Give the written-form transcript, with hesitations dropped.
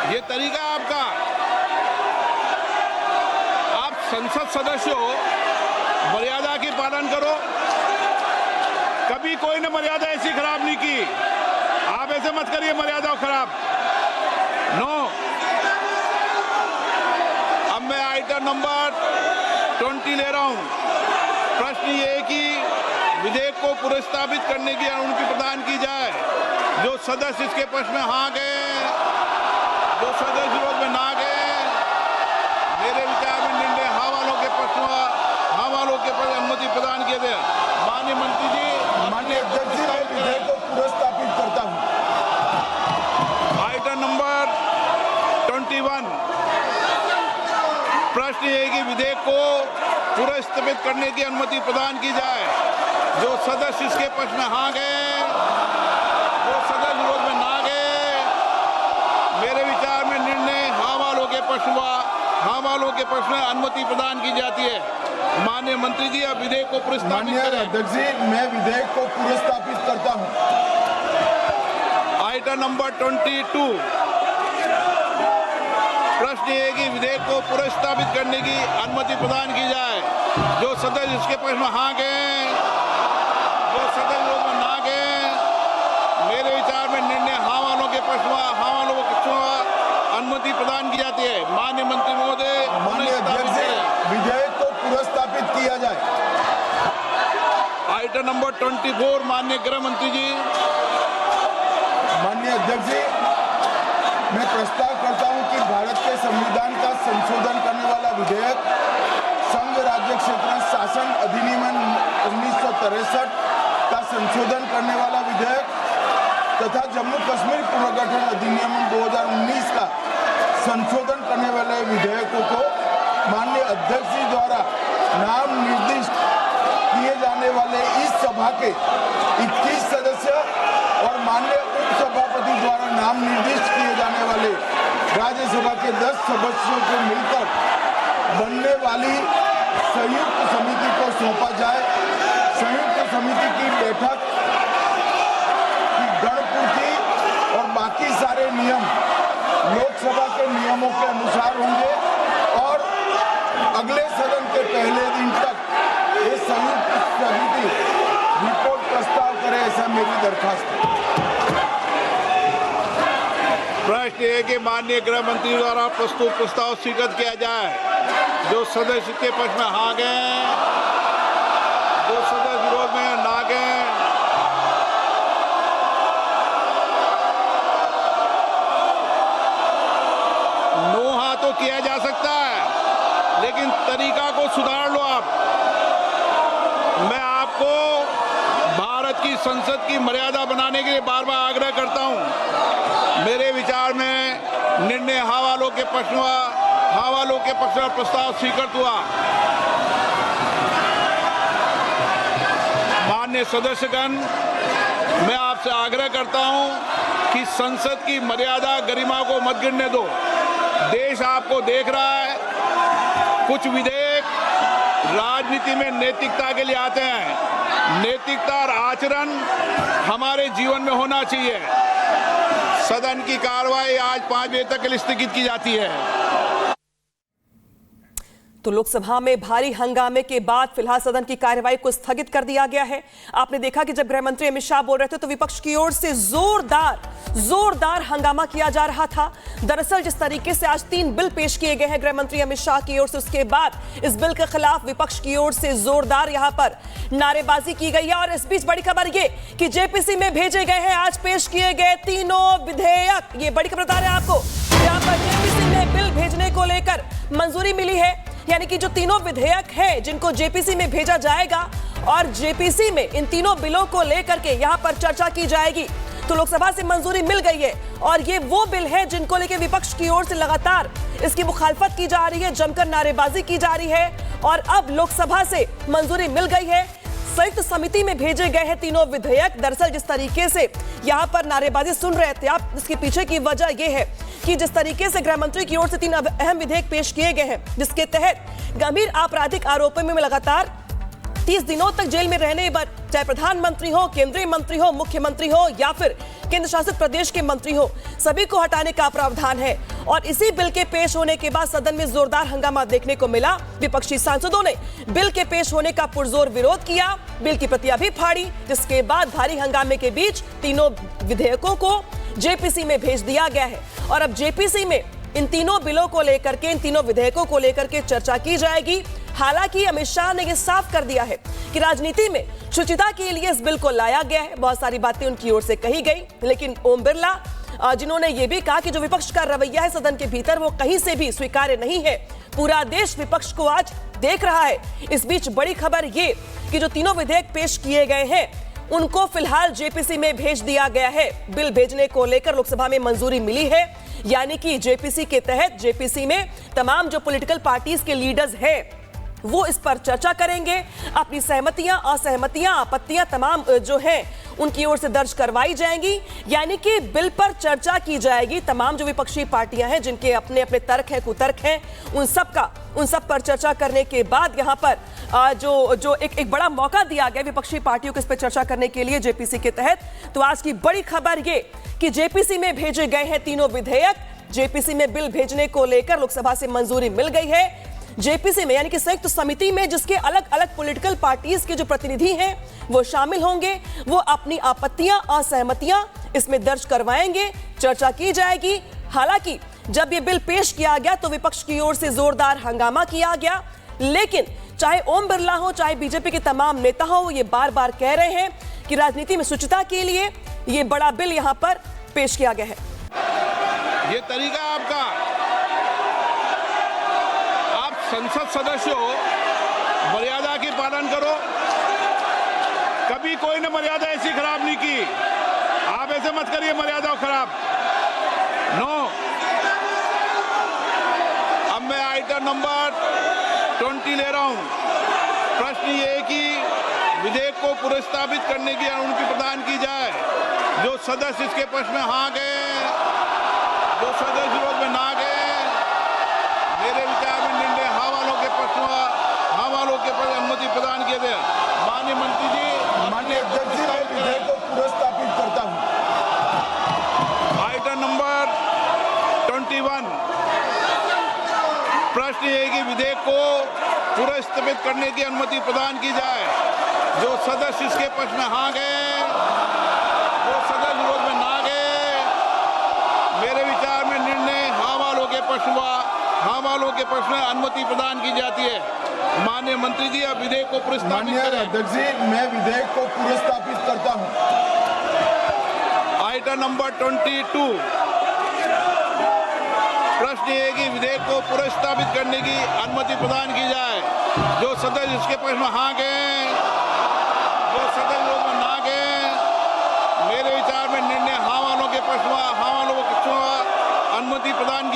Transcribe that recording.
ये तरीका आपका, आप संसद सदस्य हो, मर्यादा की पालन करो। कभी कोई ने मर्यादा ऐसी खराब नहीं की, आप ऐसे मत करिए मर्यादा खराब। नो। अब मैं आइटम नंबर 20 ले रहा हूं। प्रश्न ये है कि विधेयक को पुनर्स्थापित करने की अनुमति प्रदान की जाए। जो सदस्य इसके पक्ष में हाँ गए, जो सदस्य विरोध में ना गए, मेरे विचार में निर्णय हाँ वालों के पक्ष में, हाँ वालों के पक्ष अनुमति प्रदान किए थे। माननीय मंत्री जी, माननीय अध्यक्ष जी, मैं विधेयक को पुनर्स्थापित करता हूं। Item number 21। प्रश्न ये है कि विधेयक को पुनर्स्थापित करने की अनुमति प्रदान की जाए। जो सदस्य इसके पक्ष में हाँ गए, जो सदस्य विरोध में ना गए, मेरे विचार में निर्णय हाँ वालों के पक्ष में, हाँ वालों के पक्ष में अनुमति प्रदान की जाती है। माननीय मंत्री जी, अब विधेयक को पुनर्स्थापित माननीय करें। अध्यक्ष जी, मैं विधेयक को पुनर्स्थापित करता हूं। Item number 22। प्रश्न ये है कि विधेयक को पुनर्स्थापित करने की अनुमति प्रदान की जाए। जो सदस्य इसके पक्ष में हाँ गए, जो सदस्य विरोध में ना गए, मेरे विचार में निर्णय हाँ वालों के पक्ष में, हाँ वालों के पक्ष में अनुमति प्रदान की जाती है। माननीय मंत्री महोदय, माननीय अध्यक्ष जी, विधेयक को पुनर्स्थापित किया जाए। Item number 24। माननीय गृह मंत्री जी। माननीय अध्यक्ष जी, मैं प्रस्ताव करता हूं कि भारत के संविधान का संशोधन करने वाला विधेयक, संघ राज्य क्षेत्र शासन अधिनियम 1963 का संशोधन करने वाला विधेयक तथा जम्मू कश्मीर पुनर्गठन अधिनियम 2019 का संशोधन करने वाले विधेयकों को माननीय अध्यक्ष जी द्वारा नाम निर्दिष्ट किए जाने वाले इस सभा के 21 सदस्य और माननीय उपसभापति द्वारा नाम निर्दिष्ट किए जाने वाले राज्यसभा के 10 सदस्यों को मिलकर बनने वाली संयुक्त समिति को सौंपा जाए। संयुक्त समिति की बैठक की गणपूर्ति और बाकी सारे नियम लोकसभा के नियमों के अनुसार होंगे और अगले सदन के पहले दिन तक ये संयुक्त समिति रिपोर्ट प्रस्ताव करे, ऐसा मेरी दरखास्त है। प्रश्न ये है कि माननीय गृह मंत्री द्वारा प्रस्तुत प्रस्ताव स्वीकृत किया जाए। जो सदस्य के पक्ष में हाँ गए, जो सदस्य विरोध में ना गए, नो हाँ तो किया जा सकता है, लेकिन तरीका को सुधार लो आप। मैं आपको भारत की संसद की मर्यादा बनाने के लिए बार बार आग्रह करता हूं। मेरे विचार में निर्णय हाँ वालों के पक्ष में, हाँ वालों के पक्ष में प्रस्ताव स्वीकृत हुआ। माननीय सदस्यगण, मैं आपसे आग्रह करता हूं कि संसद की मर्यादा गरिमा को मत गिरने दो। देश आपको देख रहा है। कुछ विधेयक राजनीति में नैतिकता के लिए आते हैं। नैतिकता और आचरण हमारे जीवन में होना चाहिए। सदन की कार्रवाई आज 5 बजे तक के लिए स्थगित की जाती है। तो लोकसभा में भारी हंगामे के बाद फिलहाल सदन की कार्यवाही को स्थगित कर दिया गया है। आपने देखा कि जब गृह मंत्री अमित शाह बोल रहे थे तो विपक्ष की ओर से जोरदार हंगामा किया जा रहा था। दरअसल जिस तरीके से आज 3 बिल पेश किए गए हैं गृह मंत्री अमित शाह की ओर से, उसके बाद इस बिल के खिलाफ विपक्ष की ओर से जोरदार यहां पर नारेबाजी की गई है। और इस बीच बड़ी खबर ये कि जेपीसी में भेजे गए हैं आज पेश किए गए तीनों विधेयक। ये बड़ी खबर बता रहे हैं आपको, यहां पर जेपीसी में बिल भेजने को लेकर मंजूरी मिली है। यानी कि जो तीनों विधेयक हैं जिनको जेपीसी में भेजा जाएगा और जेपीसी में इन तीनों बिलों को लेकर के यहां पर चर्चा की जाएगी। तो लोकसभा से मंजूरी मिल गई है और ये वो बिल है जिनको लेकर विपक्ष की ओर से लगातार इसकी मुखालफत की जा रही है, जमकर नारेबाजी की जा रही है और अब लोकसभा से मंजूरी मिल गई है। संयुक्त समिति में भेजे गए हैं तीनों विधेयक। दरअसल जिस तरीके से यहां पर नारेबाजी सुन रहे थे आप, इसके पीछे की वजह यह है कि जिस तरीके से गृह मंत्री की ओर से 3 अहम विधेयक पेश किए गए हैं जिसके तहत गंभीर आपराधिक आरोपों में लगातार 30 दिनों तक जेल में रहने पर, चाहे प्रधानमंत्री हो, केंद्रीय मंत्री हो, मुख्यमंत्री हो या फिर केंद्र शासित प्रदेश के मंत्री हो, सभी को हटाने का प्रावधान है। और इसी बिल के पेश होने के बाद सदन में जोरदार हंगामा देखने को मिला। विपक्षी सांसदों ने बिल के पेश होने का पुरजोर विरोध किया, बिल की प्रतियां भी फाड़ी, जिसके बाद भारी हंगामे के बीच तीनों विधेयकों को जेपीसी में भेज दिया गया है। और अब जेपीसी में इन तीनों बिलों को लेकर के, इन तीनों विधेयकों को लेकर के चर्चा की जाएगी। हालांकि अमित शाह ने यह साफ कर दिया है कि राजनीति में शुचिता के लिए इस बिल को लाया गया है। बहुत सारी बातें उनकी ओर से कही गई, लेकिन ओम बिरला, जिन्होंने ये भी कहा कि जो विपक्ष का रवैया है सदन के भीतर, वो कहीं से भी स्वीकार्य नहीं है। पूरा देश विपक्ष को आज देख रहा है। इस बीच बड़ी खबर ये कि जो तीनों विधेयक पेश किए गए हैं उनको फिलहाल जेपीसी में भेज दिया गया है। बिल भेजने को लेकर लोकसभा में मंजूरी मिली है, यानी कि जेपीसी के तहत जेपीसी में तमाम जो पॉलिटिकल पार्टीज के लीडर्स हैं वो इस पर चर्चा करेंगे। अपनी सहमतियां, असहमतियां, आपत्तियां तमाम जो हैं उनकी ओर से दर्ज करवाई जाएंगी, यानी कि बिल पर चर्चा की जाएगी। तमाम जो विपक्षी पार्टियां हैं जिनके अपने अपने तर्क हैं, कुतर्क हैं, उन सब पर चर्चा करने के बाद यहां पर जो एक बड़ा मौका दिया गया विपक्षी पार्टियों को इस पर चर्चा करने के लिए जेपीसी के तहत। तो आज की बड़ी खबर ये कि जेपीसी में भेजे गए हैं तीनों विधेयक। जेपीसी में बिल भेजने को लेकर लोकसभा से मंजूरी मिल गई है। जेपीसी में यानी कि संयुक्त समिति में जिसके अलग अलग पॉलिटिकल पार्टीज के जो प्रतिनिधि हैं वो शामिल होंगे, वो अपनी आपत्तियां, असहमतियां इसमें दर्ज करवाएंगे, चर्चा की जाएगी। हालांकि जब ये बिल पेश किया गया तो विपक्ष की ओर से जोरदार हंगामा किया गया, लेकिन चाहे ओम बिरला हो, चाहे बीजेपी के तमाम नेता हो, ये बार बार कह रहे हैं कि राजनीति में शुचिता के लिए ये बड़ा बिल यहां पर पेश किया गया है। ये तरीका आपका, आप संसद सदस्य हो, मर्यादा की पालन करो। कभी कोई ने मर्यादा ऐसी खराब नहीं की, आप ऐसे मत करिए मर्यादा खराब। नो। अब मैं आइटम नंबर 20 ले रहा हूं। प्रश्न ये है कि विधेयक को पुनर्स्थापित करने की अनुमति प्रदान की जाए। जो सदस्य इसके पक्ष में हाँ गए, जो सदस्य विरोध में ना गए, मेरे विचार में निर्णय हाँ वालों के पक्ष में, हाँ वालों के पक्ष अनुमति प्रदान किए थे। माननीय मंत्री जी, माननीय अध्यक्ष जी, मैं विधेयक को पुनर्स्थापित करता हूं। Item number 21। प्रश्न ये है कि विधेयक को पुनर्स्थापित करने की अनुमति प्रदान की जाए। जो सदस्य इसके पक्ष में हाँ गए, जो सदस्य विरोध में ना गए, मेरे विचार में निर्णय हाँ वालों के पक्ष में, हाँ वालों के पक्ष में अनुमति प्रदान की जाती है। माननीय मंत्री जी, अब विधेयक को पुनर्स्थापित माननीय करें। अध्यक्ष जी, मैं विधेयक को पुनर्स्थापित करता हूं। Item number 22। प्रश्न ये है कि विधेयक को पुनर्स्थापित करने की अनुमति प्रदान की जाए। जो सदस्य इसके पक्ष में हाँ गए, जो सदस्य विरोध में ना गए, मेरे विचार में निर्णय हाँ वालों के पक्ष में, हाँ वालों के पक्ष में अनुमति प्रदान की